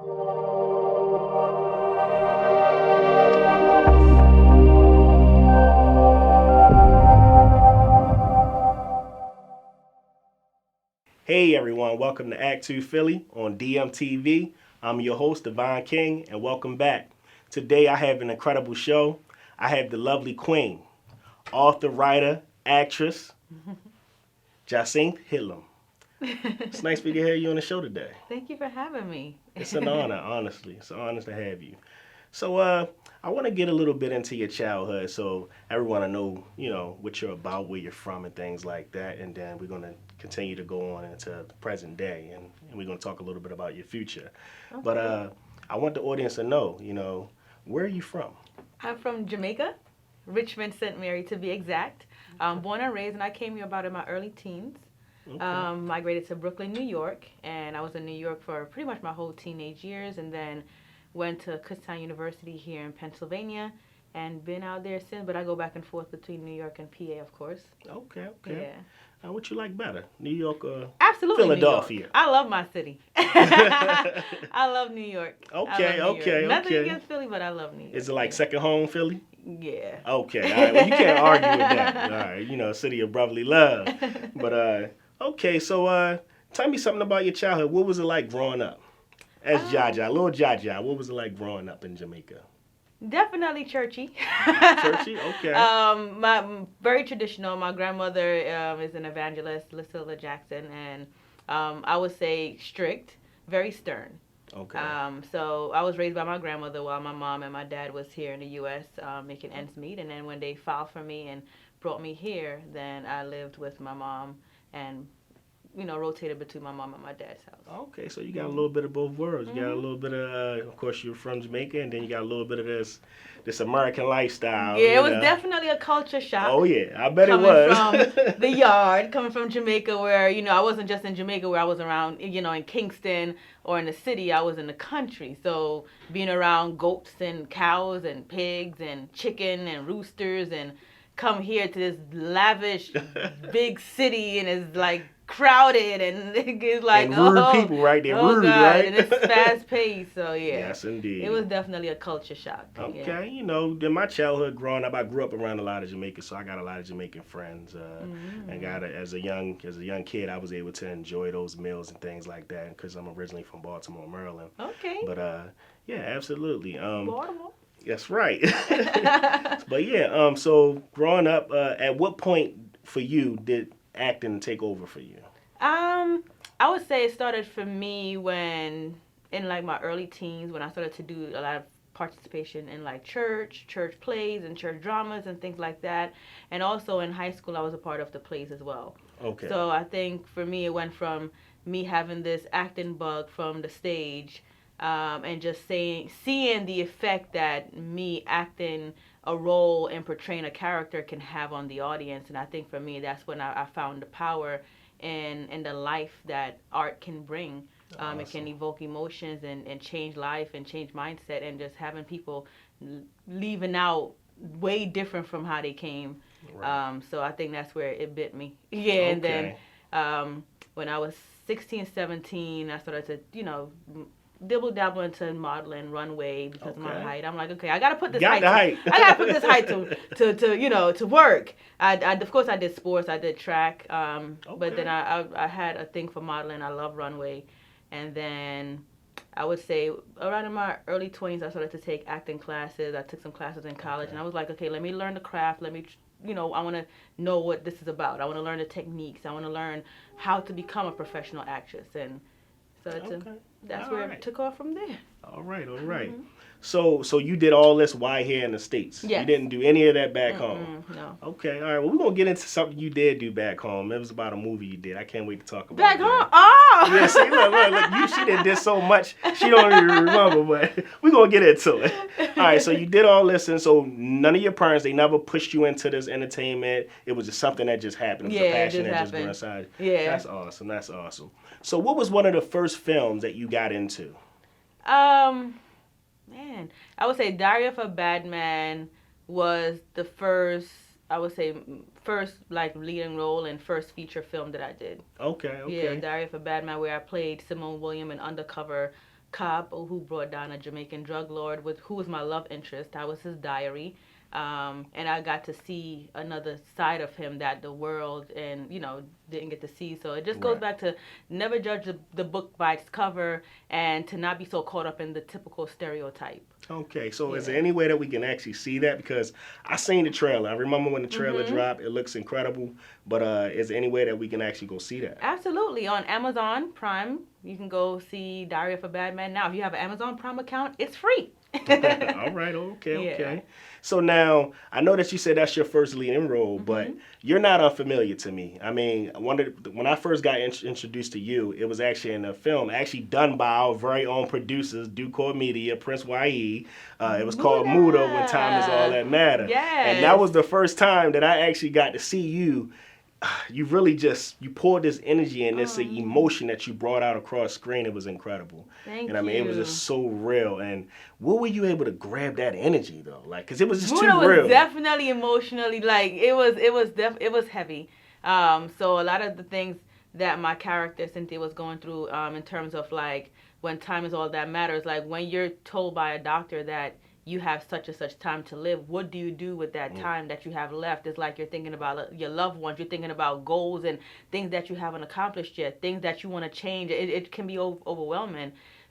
Hey everyone, welcome to ACT2PHILLY on DMTV. I'm your host, Devon King, and welcome back. Today I have an incredible show. I have the lovely queen, author, writer, actress, Jacinth Headlam. It's nice for you to have you on the show today. Thank you for having me. It's an honor, honestly. It's an honor to have you. So I want to get a little bit into your childhood so everyone will know, what you're about, where you're from, and things like that. And then we're going to continue to go on into the present day, and we're going to talk a little bit about your future. Okay. But I want the audience to know, where are you from? I'm from Jamaica, Richmond, St. Mary to be exact. Born and raised, and I came here about in my early teens. Okay. Migrated to Brooklyn, New York, and I was in New York for pretty much my whole teenage years, and then went to Kutztown University here in Pennsylvania, and been out there since. But I go back and forth between New York and PA, of course. Okay. Yeah. What you like better, New York or Absolutely Philadelphia? New York. I love my city. I love New York. Okay. Nothing against Philly, but I love New York. Is it like second home, Philly? Yeah. Okay. All right. Well, you can't argue with that. All right. City of brotherly love. But okay. So tell me something about your childhood. What was it like growing up? As little Jaja, what was it like growing up in Jamaica? Definitely churchy. Churchy, okay. Very traditional. My grandmother is an evangelist, Lucilla Jackson, and I would say strict, very stern. Okay. So I was raised by my grandmother while my mom and my dad was here in the U.S. Making ends meet, and then when they filed for me and brought me here, then I lived with my mom and rotated between my mom and my dad's house. Okay, so you got a little bit of both worlds. You got a little bit of course, you're from Jamaica, and then you got a little bit of this American lifestyle. Yeah, it was definitely a culture shock. Oh, yeah, I bet it was. Coming from the yard, coming from Jamaica where, I wasn't just in Jamaica where I was around, in Kingston or in the city, I was in the country. So being around goats and cows and pigs and chicken and roosters and come here to this lavish big city and it's like crowded and it's like and rude people, right? They're rude, God. right? And it's fast paced, so yeah. Yes, indeed. It was definitely a culture shock. Okay, in my childhood growing up, I grew up around a lot of Jamaicans, so I got a lot of Jamaican friends. And as a young kid, I was able to enjoy those meals and things like that because I'm originally from Baltimore, Maryland. Okay. But yeah, absolutely. Baltimore. That's right. But yeah, so growing up, at what point for you did acting take over for you? I would say it started for me when in like my early teens when I started to do a lot of participation in like church plays and church dramas and things like that. And also in high school I was a part of the plays as well. Okay. So I think for me it went from me having this acting bug from the stage and just seeing the effect that me acting a role and portraying a character can have on the audience. And I think for me, that's when I found the power in the life that art can bring. Awesome. It can evoke emotions and change life and change mindset and just having people leaving out way different from how they came. Right. So I think that's where it bit me. Yeah, okay. And then when I was 16, 17, I started to, dibble-dabble into modeling runway because of my height. I'm like, okay, I gotta put this height. I gotta put this height to work. Of course I did sports, I did track, but then I had a thing for modeling. I love runway, and then I would say around in my early 20s I started to take acting classes. I took some classes in college, and I was like, okay, let me learn the craft. Let me. I want to know what this is about. I want to learn the techniques. I want to learn how to become a professional actress, and so that's where it took off from there. All right. Mm-hmm. So you did all this while here in the States? Yes. You didn't do any of that back home? No. Okay, all right. Well, we're going to get into something you did do back home. It was about a movie you did. I can't wait to talk about back it. Home? Oh! Yeah, see, look, she did so much, she don't even remember, but we're going to get into it. All right, so you did all this, and so none of your parents, they never pushed you into this entertainment. It was just something that just happened. It was a passion that just grew inside. Yeah. That's awesome. So what was one of the first films that you got into? Man, I would say Diary of a Bad Man was the first, like leading role and first feature film that I did. Okay. Yeah, Diary of a Bad Man, where I played Simone William in Undercover, cop who brought down a Jamaican drug lord who was my love interest. That was his diary. And I got to see another side of him that the world and, didn't get to see. So it just goes back to never judge the book by its cover and to not be so caught up in the typical stereotype. Okay, so is there any way that we can actually see that? Because I seen the trailer. I remember when the trailer dropped. It looks incredible. But is there any way that we can actually go see that? Absolutely. On Amazon Prime, you can go see Diary of a Bad Man now. If you have an Amazon Prime account, it's free. All right, okay. So now, I know that you said that's your first leading role, but you're not unfamiliar to me. I mean, when I first got introduced to you, it was actually in a film actually done by our very own producers, DUCOR Media, Prince Y.E. It was called Muda, When Time Is All That Matter. Yes. And that was the first time that I actually got to see you. You really you poured this energy and this emotion that you brought out across screen. It was incredible. Thank you. And I mean, it was just so real. And what were you able to grab that energy though? Like, cause it was just Muda too real. Was definitely emotionally, like it was heavy. So a lot of the things that my character Cynthia was going through, in terms of like when time is all that matters, like when you're told by a doctor that you have such and such time to live, what do you do with that time that you have left? It's like you're thinking about your loved ones, you're thinking about goals and things that you haven't accomplished yet, things that you want to change. It can be overwhelming.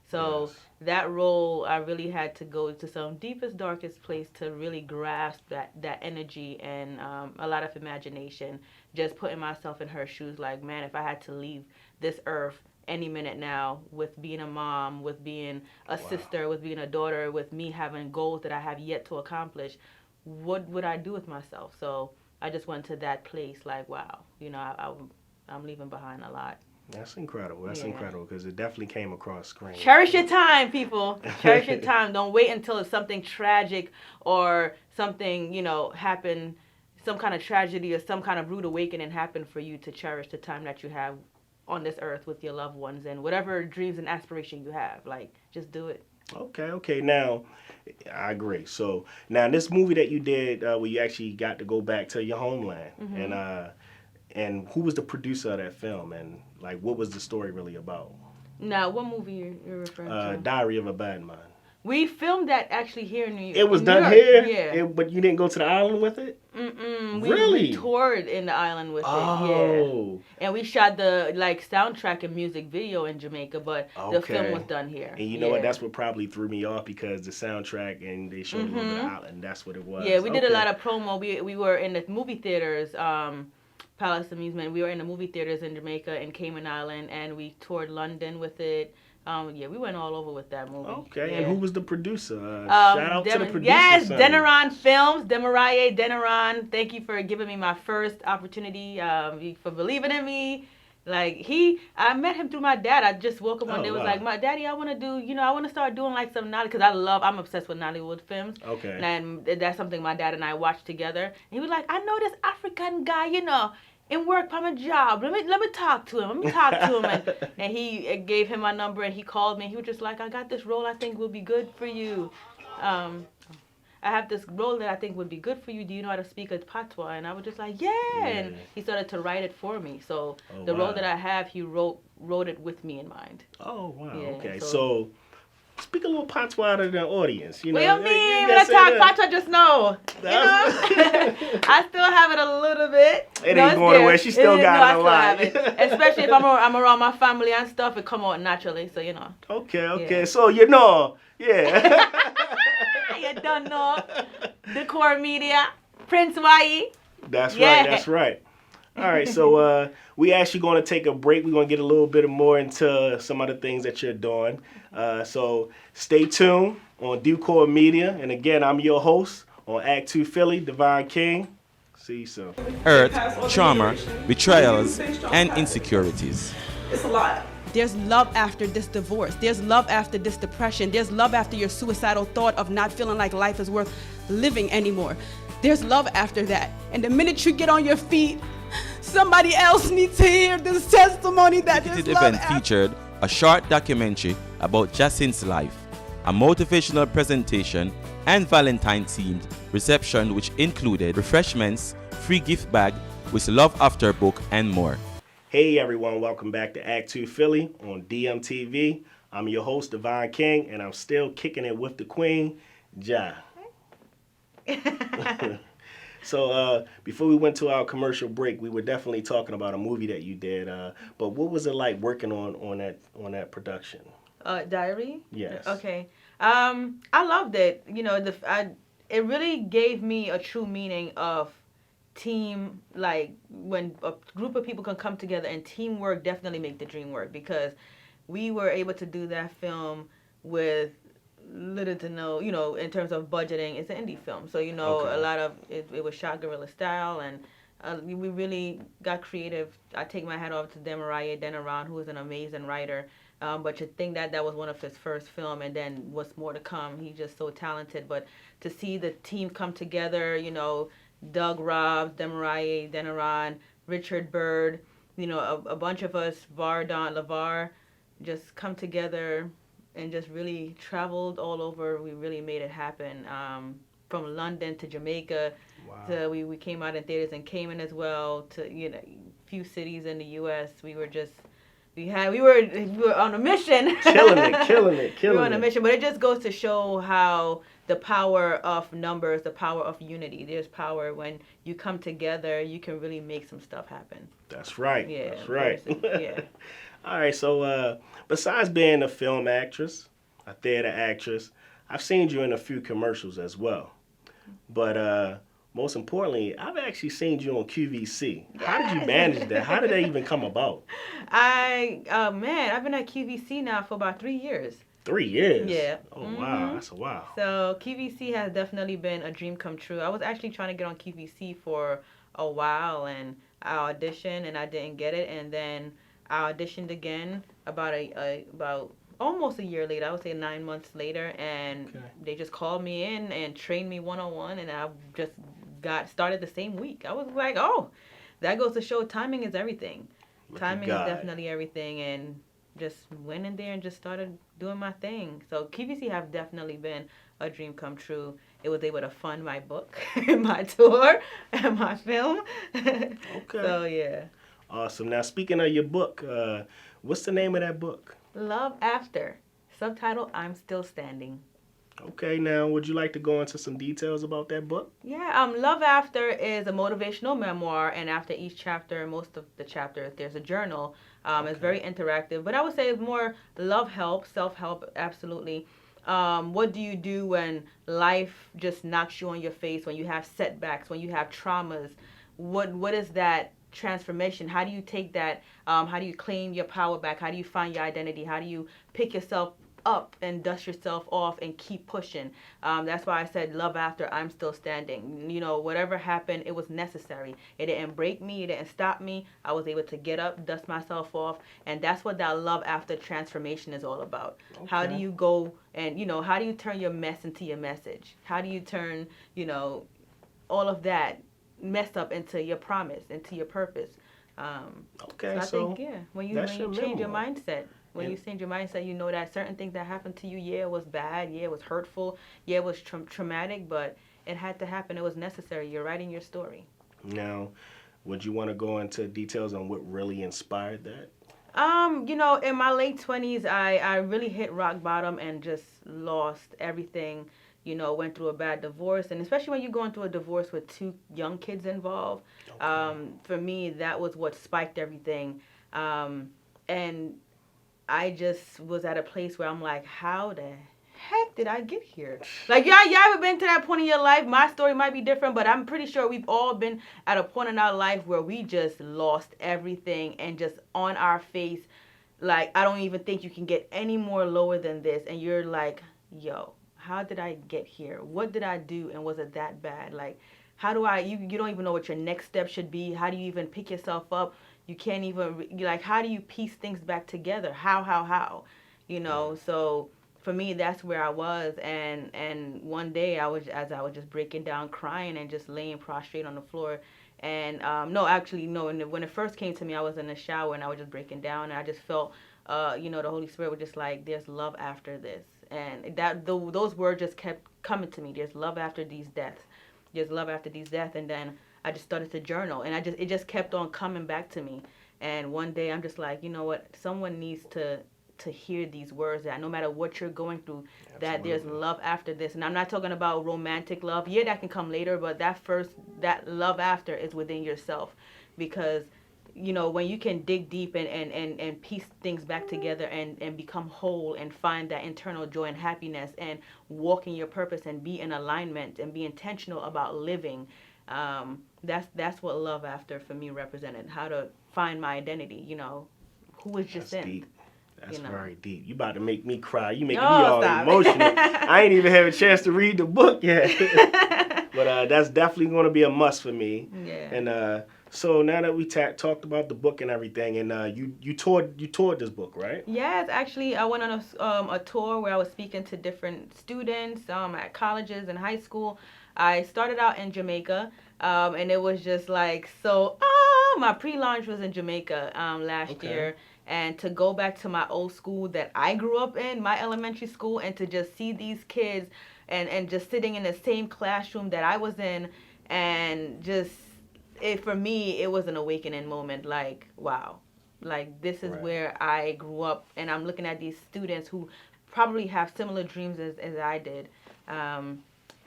So that role, I really had to go to some deepest, darkest place to really grasp that energy and a lot of imagination, just putting myself in her shoes like, man, if I had to leave this earth any minute now, with being a mom, with being a sister, with being a daughter, with me having goals that I have yet to accomplish, what would I do with myself? So I just went to that place like, wow, I'm leaving behind a lot. That's incredible. That's incredible because it definitely came across screen. Cherish your time, people. Cherish your time. Don't wait until it's something tragic or something, happen, some kind of tragedy or some kind of rude awakening happen for you to cherish the time that you have on this earth with your loved ones and whatever dreams and aspiration you have. Like, just do it. Okay. Now, I agree. So now this movie that you did, where you actually got to go back to your homeland, and who was the producer of that film, and like what was the story really about? Now, what movie you're referring to? Diary of a Bad Man. We filmed that actually here in New York. It was done here? Yeah. But you didn't go to the island with it? Really? We toured in the island with it, yeah. And we shot the soundtrack and music video in Jamaica, but the film was done here. And you know what? That's what probably threw me off because the soundtrack and they showed a little bit of the island. That's what it was. Yeah, we did a lot of promo. We were in the movie theaters, Palace Amusement. We were in the movie theaters in Jamaica and Cayman Island, and we toured London with it. We went all over with that movie. Okay, and who was the producer? Shout out to the producer. Yes, Denaron Films, Demaraye Denaron. Thank you for giving me my first opportunity, for believing in me. I met him through my dad. I just woke up one day, was like, my daddy, I want to do, I want to start doing some Nollywood, because I'm obsessed with Nollywood films. Okay. And that's something my dad and I watched together. And he was like, I know this African guy, in work from a job. Let me talk to him. And he gave him my number and he called me. He was just like, I got this role I think will be good for you. I have this role that I think would be good for you. Do you know how to speak a patois? And I was just like, yeah. And he started to write it for me. So the role that I have, he wrote it with me in mind. Oh, wow. Yeah, okay. So speak a little patois to the audience. What do you mean? When I talk patois, just know. I still have it a little bit. It ain't going away. She still got it a lot. I still have it. Especially if I'm around my family and stuff, it come out naturally. So, Okay. Yeah. So, yeah. You don't know. DUCOR Media, Prince Y.E. That's right. All right, so we actually going to take a break. We're going to get a little bit more into some of the things that you're doing. So stay tuned on DUCOR Media. And again, I'm your host on ACT2PHILLY, Divine King. See you soon. Hurt, trauma, betrayals, and insecurities. It's a lot. There's love after this divorce. There's love after this depression. There's love after your suicidal thought of not feeling like life is worth living anymore. There's love after that. And the minute you get on your feet, somebody else needs to hear this testimony that there's love event featured a short documentary about Jacinth's life, a motivational presentation, and Valentine-themed reception which included refreshments, free gift bag with Love After book, and more. Hey everyone, welcome back to ACT2PHILLY on DMTV. I'm your host, Divine King, and I'm still kicking it with the Queen, Ja. So before we went to our commercial break, we were definitely talking about a movie that you did. But what was it like working on that production? Diary? Yes. Okay. I loved it. You know, it really gave me a true meaning of team, like when a group of people can come together, and teamwork definitely make the dream work, because we were able to do that film with little to no, in terms of budgeting. It's an indie film, so Okay. a lot of it was shot guerrilla style, and we really got creative. I take my hat off to Demariah Deniran, who is an amazing writer. But to think that was one of his first film, and then what's more to come. He's just so talented. But to see the team come together, Doug Robb, Demariah Deniran, Richard Bird, a bunch of us, Vardon LeVar, just come together and just really traveled all over. We really made it happen. From London to Jamaica, Wow. to we came out in theaters in Cayman as well, to few cities in the U.S. We were on a mission. Killing it. We were on a mission, but it just goes to show how the power of numbers, the power of unity. There's power when you come together. You can really make some stuff happen. That's right. Yeah, That's right. yeah. All right. So besides being a film actress, a theater actress, I've seen you in a few commercials as well. But most importantly, I've actually seen you on QVC. How did you manage that? How did that even come about? I've been at QVC now for about 3 years. 3 years? Yeah. Oh, wow. That's a wow. So QVC has definitely been a dream come true. I was actually trying to get on QVC for a while, and I auditioned and I didn't get it. And then I auditioned again about almost a year later. I would say 9 months later, and they just called me in and trained me 101, and I just got started the same week. I was like, oh, that goes to show timing is everything. Timing is definitely everything, and just went in there and just started doing my thing. So QVC have definitely been a dream come true. It was able to fund my book, my tour, and my film. Okay. So yeah. Awesome. Now, speaking of your book, what's the name of that book? Love After. Subtitle, I'm Still Standing. Okay, now would you like to go into some details about that book? Yeah, Love After is a motivational memoir, and after each chapter, most of the chapters, there's a journal. It's very interactive, but I would say it's more love help, self-help, absolutely. What do you do when life just knocks you on your face, when you have setbacks, when you have traumas? What is that transformation? How do you take that? How do you claim your power back? How do you find your identity? How do you pick yourself up and dust yourself off and keep pushing? That's why I said love after, I'm still standing. Whatever happened, it was necessary. It didn't break me. It didn't stop me. I was able to get up, dust myself off. And that's what that love after transformation is all about. Okay. How do you go and, how do you turn your mess into your message? How do you turn, all of that messed up into your promise, into your purpose? Okay, so I think, when you change your memoir. mindset, when you change your mindset, that certain things that happened to you, it was bad, it was hurtful, it was traumatic, but it had to happen. It was necessary. You're writing your story. Now, would you want to go into details on what really inspired that? In my late 20s, I really hit rock bottom and just lost everything. Went through a bad divorce, and especially when you're going through a divorce with 2 young kids involved, for me, that was what spiked everything. And I just was at a place where I'm like, how the heck did I get here? Like, y'all ever been to that point in your life? My story might be different, but I'm pretty sure we've all been at a point in our life where we just lost everything and just on our face, like, I don't even think you can get any more lower than this. And you're like, yo, how did I get here? What did I do? And was it that bad? Like, how do you don't even know what your next step should be. How do you even pick yourself up? You can't even, how do you piece things back together? How? So for me, that's where I was. And one day I was just breaking down, crying, and just laying prostrate on the floor. And when it first came to me, I was in the shower and I was just breaking down, and I just felt, the Holy Spirit was just like, there's love after this. And those words just kept coming to me. There's love after these deaths. There's love after these deaths. And then I just started to journal, and it just kept on coming back to me. And one day I'm just like, you know what? Someone needs to to hear these words that no matter what you're going through, that there's Absolutely. love after this. And I'm not talking about romantic love. Yeah, that can come later, but that love after is within yourself. Because, you know, when you can dig deep and piece things back together and become whole and find that internal joy and happiness and walk in your purpose and be in alignment and be intentional about living, that's what love after for me represented. How to find my identity, you know, who is That's Jacinth. deep. That's You know. very deep. You about to make me cry. You making Oh, me all stop. emotional. I ain't even have a chance to read the book yet. But that's definitely going to be a must for me. Yeah. And so now that we talked about the book and everything, and you toured this book, right? Yes, actually, I went on a tour where I was speaking to different students at colleges and high school. I started out in Jamaica, and it was just like so. My pre-launch was in Jamaica last year, and to go back to my old school that I grew up in, my elementary school, and to just see these kids and just sitting in the same classroom that I was in, and just for me, it was an awakening moment. Like, wow. Like, this is Right. where I grew up, and I'm looking at these students who probably have similar dreams as I did.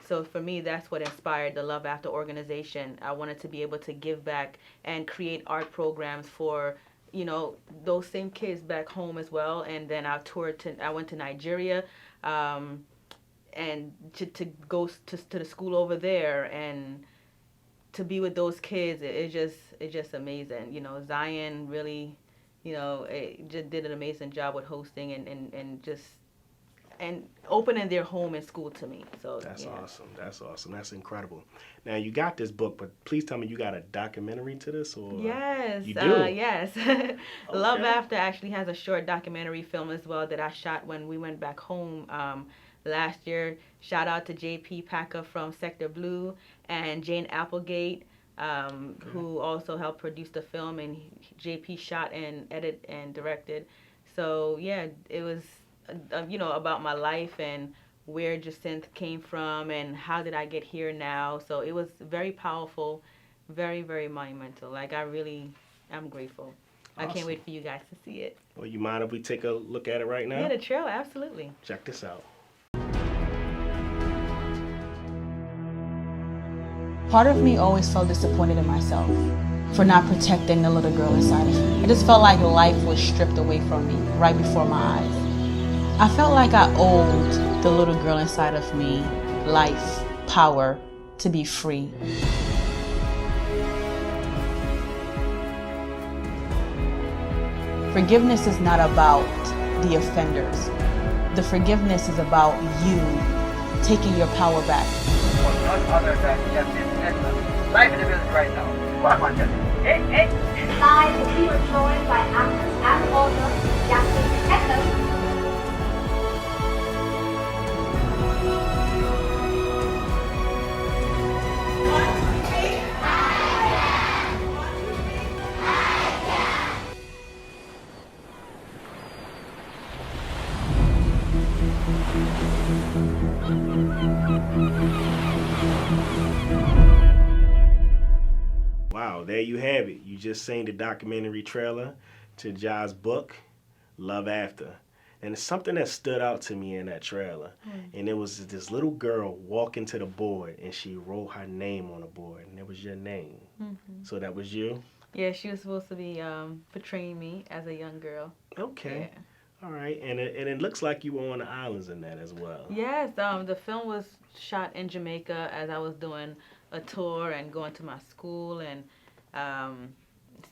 So for me, that's what inspired the Love After organization. I wanted to be able to give back and create art programs for, you know, those same kids back home as well. And then I went to Nigeria, and to go to the school over there and to be with those kids. It's just amazing. You know, Zion really, you know, just did an amazing job with hosting and just opening their home and school to me. So That's yeah. awesome. That's awesome. That's incredible. Now you got this book, but please tell me you got a documentary to this, or Yes, you do? yes. Love Okay. After actually has a short documentary film as well that I shot when we went back home last year. Shout out to JP Packer from Sector Blue and Jane Applegate, who also helped produce the film, and JP shot and edited and directed. So yeah, it was you know, about my life and where Jacinth came from and how did I get here now. So it was very powerful, very, very monumental. Like, I'm grateful. I can't Awesome. wait for you guys to see it. Well, you mind if we take a look at it right now? Yeah, the trail, absolutely. Check this out. Part of me always felt disappointed in myself for not protecting the little girl inside of me. I just felt like life was stripped away from me right before my eyes. I felt like I owed the little girl inside of me life, power, to be free. Forgiveness is not about the offenders. The forgiveness is about you taking your power back. None other than Jacinth Headlam. Live in the building right now. Come on, Jacinth. Hey. Live, we are joined by actress and author Jacinth Headlam. Wow, there you have it. You just seen the documentary trailer to Jai's book, Love After. And it's something that stood out to me in that trailer. And it was this little girl walking to the board, and she wrote her name on the board, and it was your name. So that was you? Yeah, she was supposed to be portraying me as a young girl. Okay. Yeah. All right. And it looks like you were on the islands in that as well. Yes, the film was shot in Jamaica as I was doing a tour and going to my school and,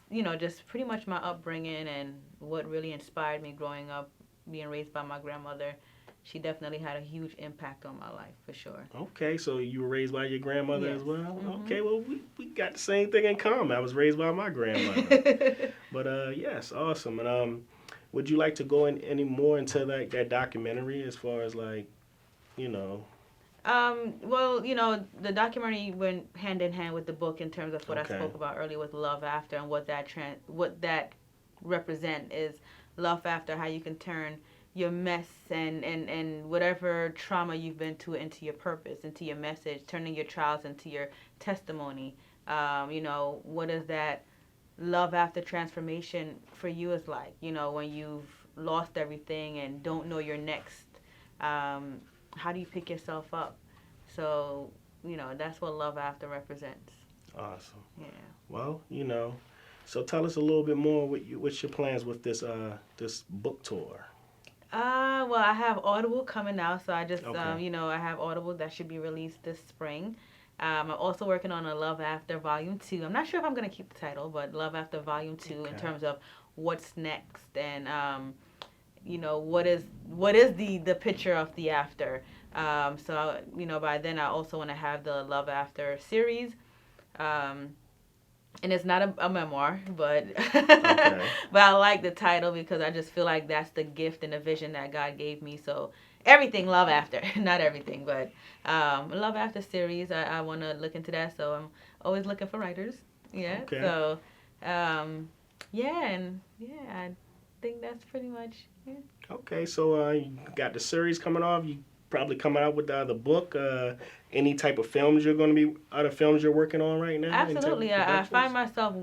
you know, just pretty much my upbringing and what really inspired me growing up, being raised by my grandmother. She definitely had a huge impact on my life, for sure. Okay, so you were raised by your grandmother as Yes. well? Mhm. Okay, well, we got the same thing in common. I was raised by my grandmother. But, yes, awesome. And would you like to go in any more into that documentary as far as, like, you know? Well, you know, the documentary went hand in hand with the book in terms of what Okay. I spoke about earlier with Love After, and what that represent is love after, how you can turn your mess and whatever trauma you've been to into your purpose, into your message, turning your trials into your testimony. You know, what is that love after transformation for you is like, you know, when you've lost everything and don't know your next, how do you pick yourself up? So, that's what Love After represents. Awesome. Yeah. Well, so tell us a little bit more. What's your plans with this book tour? Well, I have Audible coming out, so I just, Okay. I have Audible that should be released this spring. I'm also working on a Love After Volume 2. I'm not sure if I'm going to keep the title, but Love After Volume 2 in terms of what's next and, what is the picture of the after. So, by then I also want to have the Love After series. And it's not a memoir, but Okay. but I like the title because I just feel like that's the gift and the vision that God gave me. So everything Love After, not everything, but Love After series. I want to look into that. So I'm always looking for writers. Yeah. Okay. So I think that's pretty much it. Okay, so you got the series coming off. You probably coming out with the book. Any type of films other films you're working on right now? Absolutely. I find myself,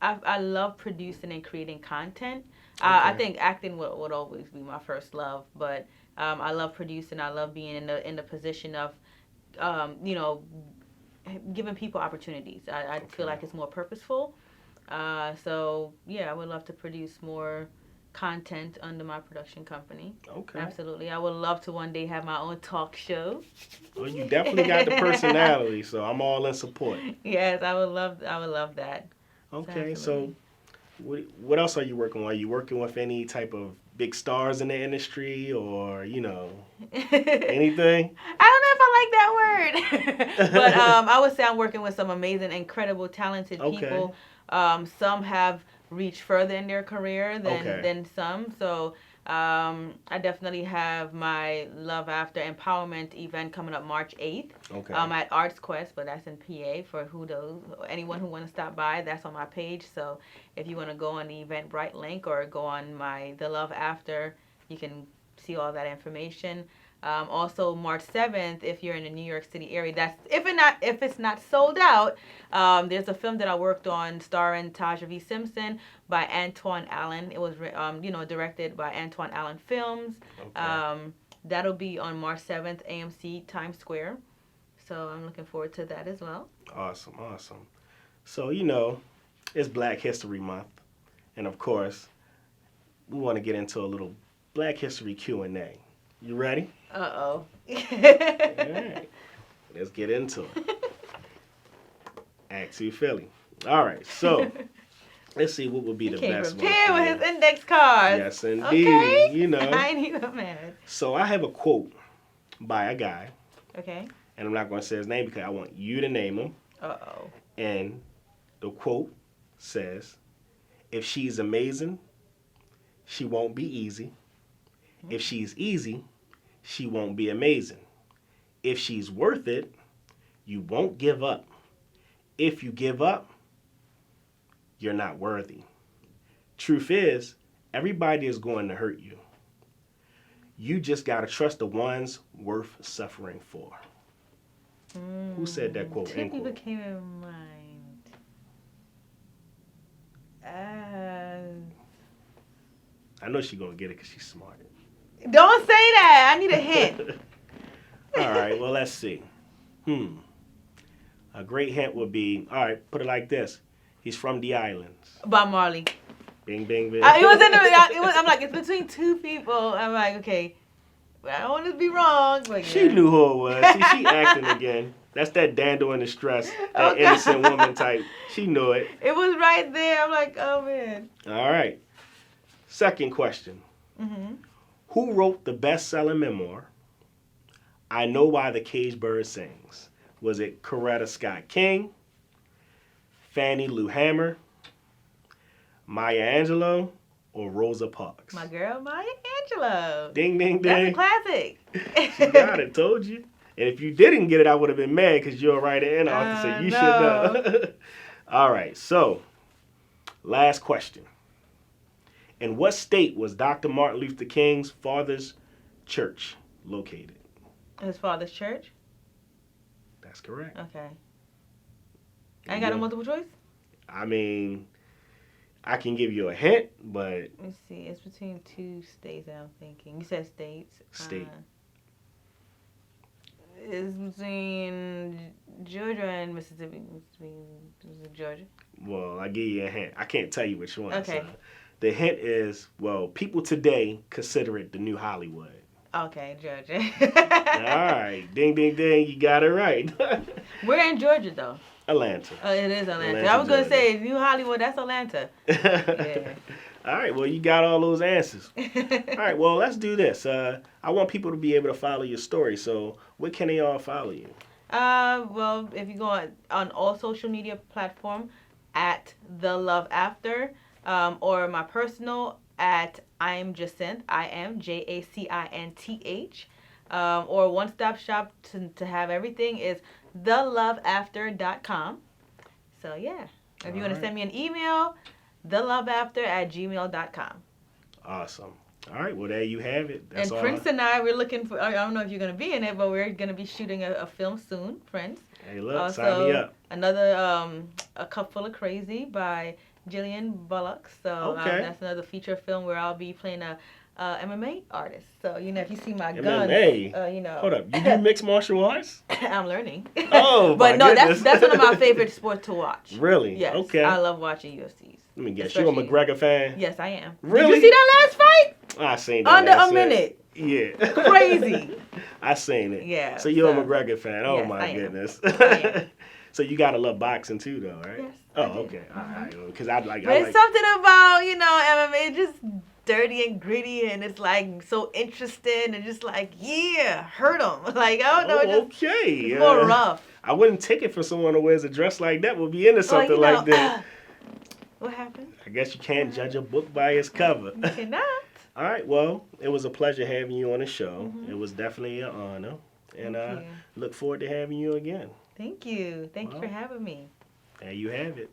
I love producing and creating content. I think acting would always be my first love, but I love producing. I love being in the position of, giving people opportunities. I feel like it's more purposeful. So, I would love to produce more content under my production company. Okay. Absolutely. I would love to one day have my own talk show. Well, you definitely got the personality, so I'm all in support. Yes, I would love that. Okay, Absolutely. so what else are you working on? Are you working with any type of big stars in the industry or, anything? I don't know if I like that word. But I would say I'm working with some amazing, incredible, talented people. Some have reached further in their career than some. So I definitely have my Love After Empowerment event coming up March 8th. Okay. At Arts Quest, but that's in PA for anyone who want to stop by. That's on my page. So if you want to go on the Eventbrite link or go on the Love After, you can see all that information. Also March 7th, if you're in the New York City area, if it's not sold out, there's a film that I worked on starring Taja V. Simpson by Antoine Allen. It was directed by Antoine Allen Films. Okay. That'll be on March 7th, AMC Times Square. So I'm looking forward to that as well. Awesome. So, it's Black History Month. And, of course, we want to get into a little Black History Q&A. You ready? Uh-oh. All right. Let's get into it. ACT2PHILLY. All right, so let's see what would be the best one. Prepare with his index cards. Yes, indeed. Okay. I ain't even mad. So I have a quote by a guy. Okay. And I'm not going to say his name because I want you to name him. Uh-oh. And the quote says, "If she's amazing, she won't be easy. If she's easy, she won't be amazing. If she's worth it, you won't give up. If you give up, you're not worthy. Truth is, everybody is going to hurt you. You just got to trust the ones worth suffering for." Who said that quote? Two people came in mind. I know she's going to get it because she's smart. Don't say that. I need a hint. All right, well, let's see. A great hint would be, all right, put it like this. He's from the islands. Bob Marley. Bing, bing, bing. I'm like, it's between two people. I'm like, okay, I don't want to be wrong. But She knew who it was. See, she acting again. That's that Dando and the Stress, that innocent woman type. She knew it. It was right there. I'm like, oh, man. All right. Second question. Mm-hmm. Who wrote the best-selling memoir, I Know Why the Caged Bird Sings? Was it Coretta Scott King, Fannie Lou Hamer, Maya Angelou, or Rosa Parks? My girl, Maya Angelou. Ding, ding, ding. That's a classic. She got it, told you. And if you didn't get it, I would have been mad because you're a writer and author, so you should know. All right, so last question. In what state was Dr. Martin Luther King's father's church located? His father's church? That's correct. Okay. I ain't got no multiple choice? I mean, I can give you a hint, but Let's see. It's between two states that I'm thinking. You said states. State. It's between Georgia and Mississippi. Georgia. well, I give you a hint. I can't tell you which one. Okay. So the hint is, well, people today consider it the new Hollywood. Okay, Georgia. All right, ding, ding, ding, you got it right. We're in Georgia though. Atlanta. It is Atlanta. Atlanta, I was gonna Georgia. say New Hollywood. That's Atlanta. Yeah. All right, well, you got all those answers. All right, well, let's do this. I want people to be able to follow your story. So, where can they all follow you? Well, if you go on all social media platform at The Love After, or my personal at I am Jacinth, I am JACINTH, or one stop shop to have everything is theloveafter.com. So yeah, if you want to send me an email, theloveafter@gmail.com. Awesome. All right, well, there you have it. That's And all. Prince and I, we're looking for, I don't know if you're going to be in it, but we're going to be shooting a film soon, Prince. Hey, look, sign me up. Another, A Cup Full of Crazy by Jillian Bullock. So Okay. that's another feature film where I'll be playing a MMA artist. So, if you see my MMA? guns, Hold up, you do mixed martial arts? I'm learning. Oh, But my no, goodness. that's one of my favorite sports to watch. Really? Yes. Okay. I love watching UFCs. Let me guess, you a especially- McGregor fan? Yes, I am. Really? Did you see that last fight? I seen that. Under a That's it. minute. Yeah. Crazy. I seen it. Yeah, So you're so- a McGregor fan. Oh, Yes, my I am. goodness. I am. So you gotta love boxing too, though, right? Yes, Oh, I do. okay. All right. Because I like. But I it's like. something about, MMA just dirty and gritty, and it's like so interesting and just like, yeah, hurt them. Like, I don't know, Oh, just okay. it's more rough. I wouldn't take it for someone who wears a dress like that. Would be into something like that. What happened? I guess you can't judge a book by its cover. You cannot. All right. Well, it was a pleasure having you on the show. It was definitely an honor, and Thank you. look forward to having you again. Thank you. Thank you for having me. There you have it.